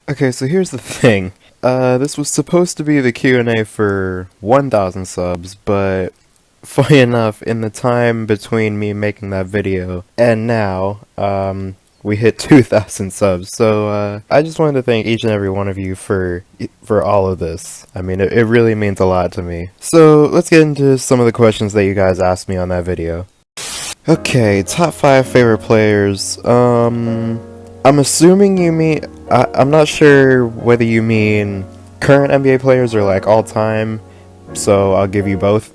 Okay, so here's the thing. This was supposed to be the Q&A for 1,000 subs, but funny enough, in the time between me making that video and now, we hit 2,000 subs. So, I just wanted to thank each and every one of you for all of this. I mean, it really means a lot to me. So, let's get into some of the questions that you guys asked me on that video. Okay, top 5 favorite players. I'm assuming you mean... I'm not sure whether you mean current NBA players or like all-time, so I'll give you both.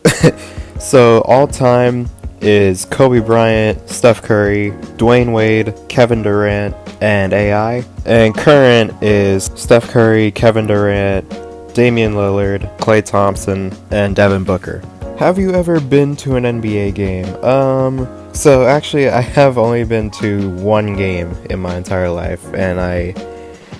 So, all-time is Kobe Bryant, Steph Curry, Dwayne Wade, Kevin Durant, and AI. And current is Steph Curry, Kevin Durant, Damian Lillard, Klay Thompson, and Devin Booker. Have you ever been to an NBA game? So actually I have only been to one game in my entire life, and I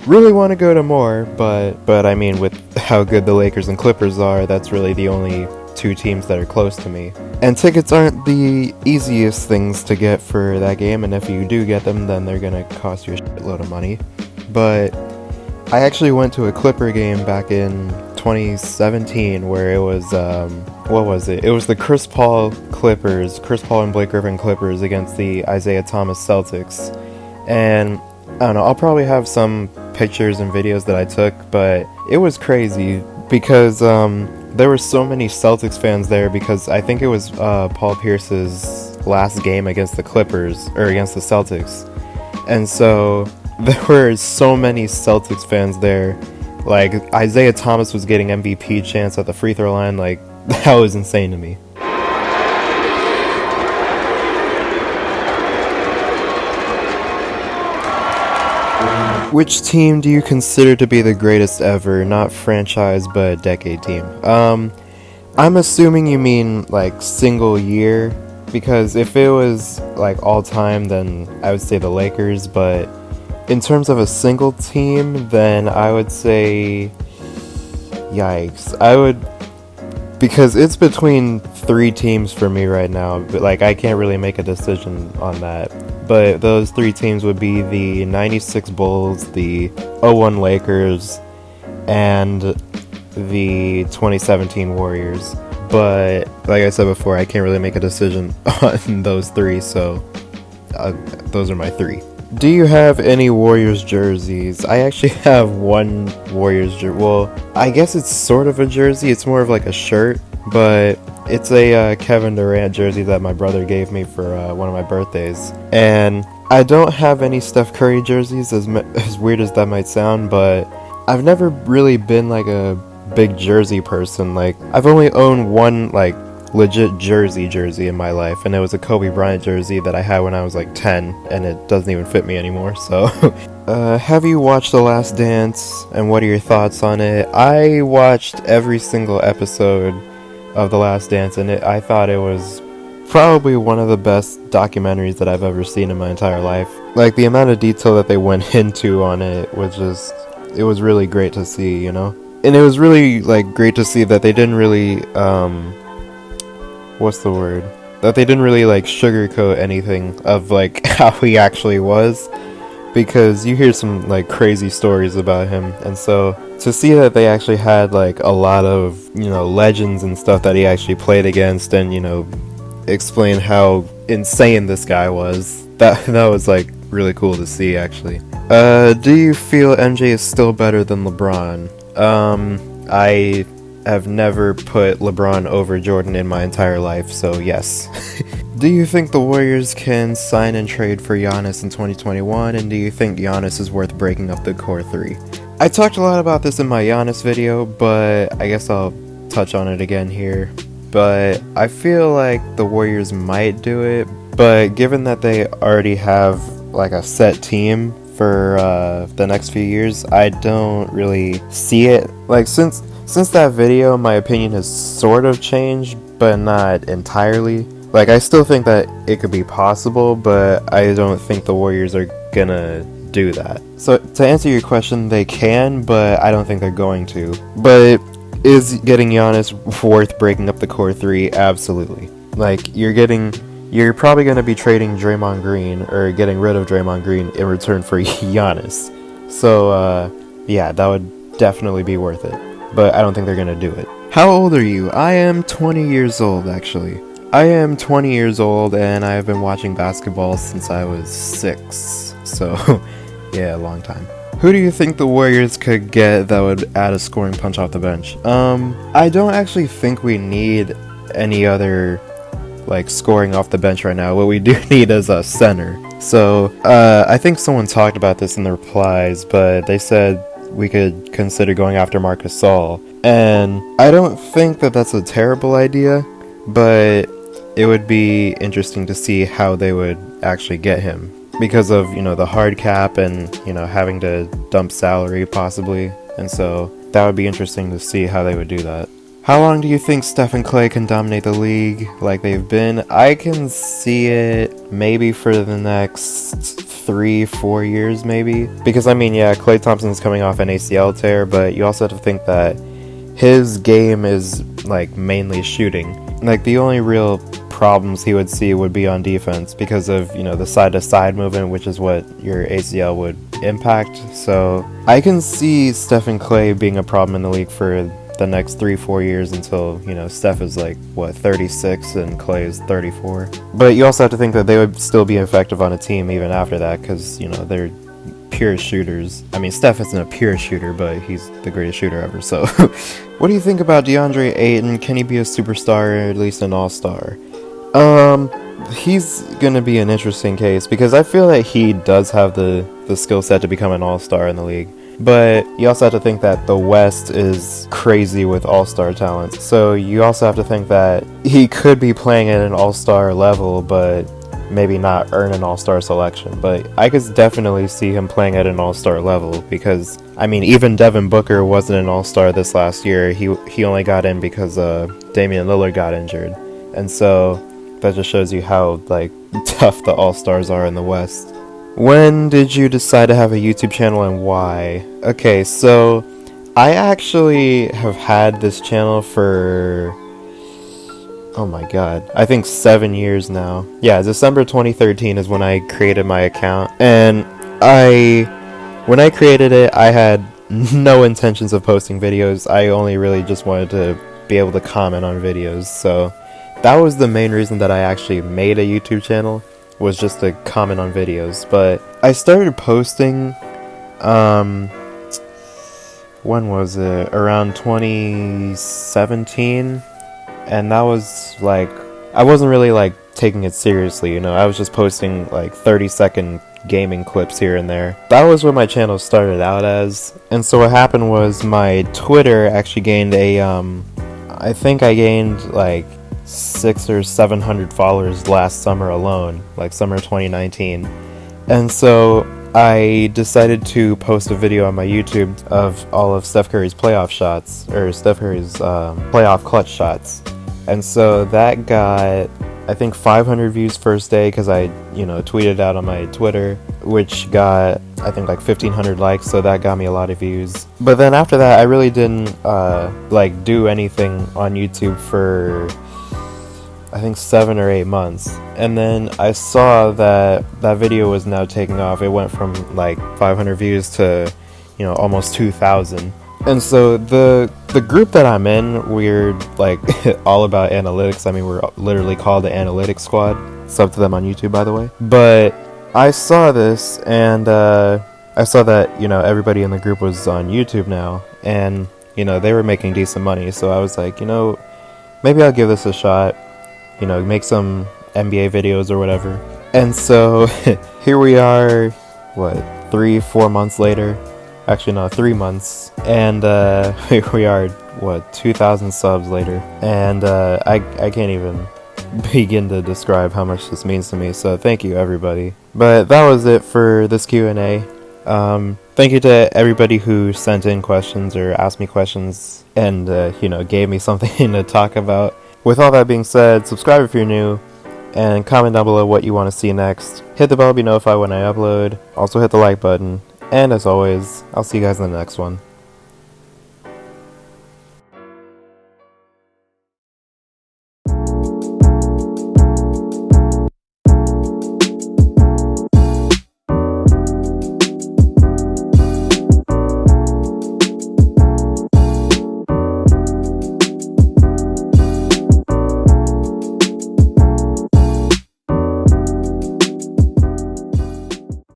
really want to go to more, but I mean, with how good the Lakers and Clippers are, that's really the only two teams that are close to me. And tickets aren't the easiest things to get for that game, and if you do get them, then they're gonna cost you a shitload of money. But I actually went to a Clipper game back in 2017 where it was, what was it? It was the Chris Paul and Blake Griffin Clippers against the Isaiah Thomas Celtics. And I don't know, I'll probably have some pictures and videos that I took, but it was crazy because there were so many Celtics fans there because I think it was Paul Pierce's last game against the Clippers, or against the Celtics. And so there were so many Celtics fans there. Like, Isaiah Thomas was getting MVP chants at the free throw line. Like, that was insane to me. Which team do you consider to be the greatest ever? Not franchise, but decade team. I'm assuming you mean, like, single year, because if it was, like, all time, then I would say the Lakers, but in terms of a single team, then I would say... Yikes. Because it's between 3 teams for me right now, but, like, I can't really make a decision on that. But those 3 teams would be the 96 Bulls, the 01 Lakers, and the 2017 Warriors. But, like I said before, I can't really make a decision on those 3, so those are my 3. Do you have any Warriors jerseys? I actually have one Warriors jersey. Well, I guess it's sort of a jersey. It's more of like a shirt, but it's a Kevin Durant jersey that my brother gave me for one of my birthdays. And I don't have any Steph Curry jerseys, as weird as that might sound, but I've never really been like a big jersey person. Like, I've only owned one like legit jersey in my life, and it was a Kobe Bryant jersey that I had when I was like 10, and it doesn't even fit me anymore. So have you watched The Last Dance, and what are your thoughts on it? I watched every single episode of The Last Dance, and I thought it was probably one of the best documentaries that I've ever seen in my entire life. Like, the amount of detail that they went into on it was just, it was really great to see, you know? And it was really like great to see that they didn't really that they didn't really like sugarcoat anything of like how he actually was, because you hear some like crazy stories about him, and so to see that they actually had like a lot of, you know, legends and stuff that he actually played against, and, you know, explain how insane this guy was, that was like really cool to see actually. Do you feel MJ is still better than LeBron? I have never put LeBron over Jordan in my entire life, so yes. Do you think the Warriors can sign and trade for Giannis in 2021, and do you think Giannis is worth breaking up the core 3? I talked a lot about this in my Giannis video, but I guess I'll touch on it again here. But I feel like the Warriors might do it, but given that they already have like a set team for the next few years, I don't really see it. Like, since that video, my opinion has sort of changed, but not entirely. Like, I still think that it could be possible, but I don't think the Warriors are gonna do that. So, to answer your question, they can, but I don't think they're going to. But is getting Giannis worth breaking up the core 3? Absolutely. Like, you're probably gonna be trading Draymond Green, or getting rid of Draymond Green in return for Giannis. So, yeah, that would definitely be worth it. But I don't think they're gonna do it. How old are you? I am 20 years old, actually. I am 20 years old, and I have been watching basketball since I was 6. So, yeah, a long time. Who do you think the Warriors could get that would add a scoring punch off the bench? I don't actually think we need any other, like, scoring off the bench right now. What we do need is a center. So, I think someone talked about this in the replies, but they said we could consider going after Marc Gasol. And I don't think that that's a terrible idea, but it would be interesting to see how they would actually get him. Because of, the hard cap and, having to dump salary possibly. And so that would be interesting to see how they would do that. How long do you think Steph and Klay can dominate the league like they've been? I can see it maybe for the next 3-4 years maybe. Because Klay Thompson's coming off an ACL tear, but you also have to think that his game is like mainly shooting. Like the only real problems he would see would be on defense because of, the side-to-side movement, which is what your ACL would impact. So I can see Steph and Klay being a problem in the league for the next 3-4 years until, Steph is 36 and Klay is 34. But you also have to think that they would still be effective on a team even after that because, they're pure shooters. Steph isn't a pure shooter, but he's the greatest shooter ever. So what do you think about DeAndre Ayton? Can he be a superstar or at least an all-star? He's gonna be an interesting case because I feel that he does have the skill set to become an all-star in the league. But you also have to think that the West is crazy with all-star talent. So you also have to think that he could be playing at an all-star level, but maybe not earn an all-star selection. But I could definitely see him playing at an all-star level because, even Devin Booker wasn't an all-star this last year. He only got in because Damian Lillard got injured. And so that just shows you how, tough the all-stars are in the West. When did you decide to have a YouTube channel and why? Okay, so I actually have had this channel for, oh my god, I think 7 years now. Yeah, December 2013 is when I created my account. And when I created it, I had no intentions of posting videos. I only really just wanted to be able to comment on videos. So that was the main reason that I actually made a YouTube channel, was just to comment on videos. But I started posting, when was it? Around 2017. And that was I wasn't really taking it seriously, I was just posting 30-second gaming clips here and there. That was what my channel started out as. And so what happened was my Twitter actually gained I think I gained 600 or 700 followers last summer alone, summer 2019. And so I decided to post a video on my YouTube of all of Steph Curry's playoff shots, or Steph Curry's playoff clutch shots. And so that got, I think, 500 views first day because I, tweeted out on my Twitter, which got, I think, 1,500 likes, so that got me a lot of views. But then after that, I really didn't, do anything on YouTube for, I think, 7 or 8 months. And then I saw that that video was now taking off. It went from, 500 views to, almost 2,000. And so the group that I'm in, we're all about analytics. We're literally called the Analytics Squad. Sub to them on YouTube, by the way. But I saw this, and I saw that everybody in the group was on YouTube now, and they were making decent money. So I was like, maybe I'll give this a shot. Make some NBA videos or whatever. And so here we are. 3-4 months later. Actually, no, 3 months. And here we are, 2,000 subs later. And I can't even begin to describe how much this means to me. So thank you, everybody. But that was it for this Q&A. Thank you to everybody who sent in questions or asked me questions and, gave me something to talk about. With all that being said, subscribe if you're new. And comment down below what you want to see next. Hit the bell to be notified when I upload. Also hit the like button. And as always, I'll see you guys in the next one.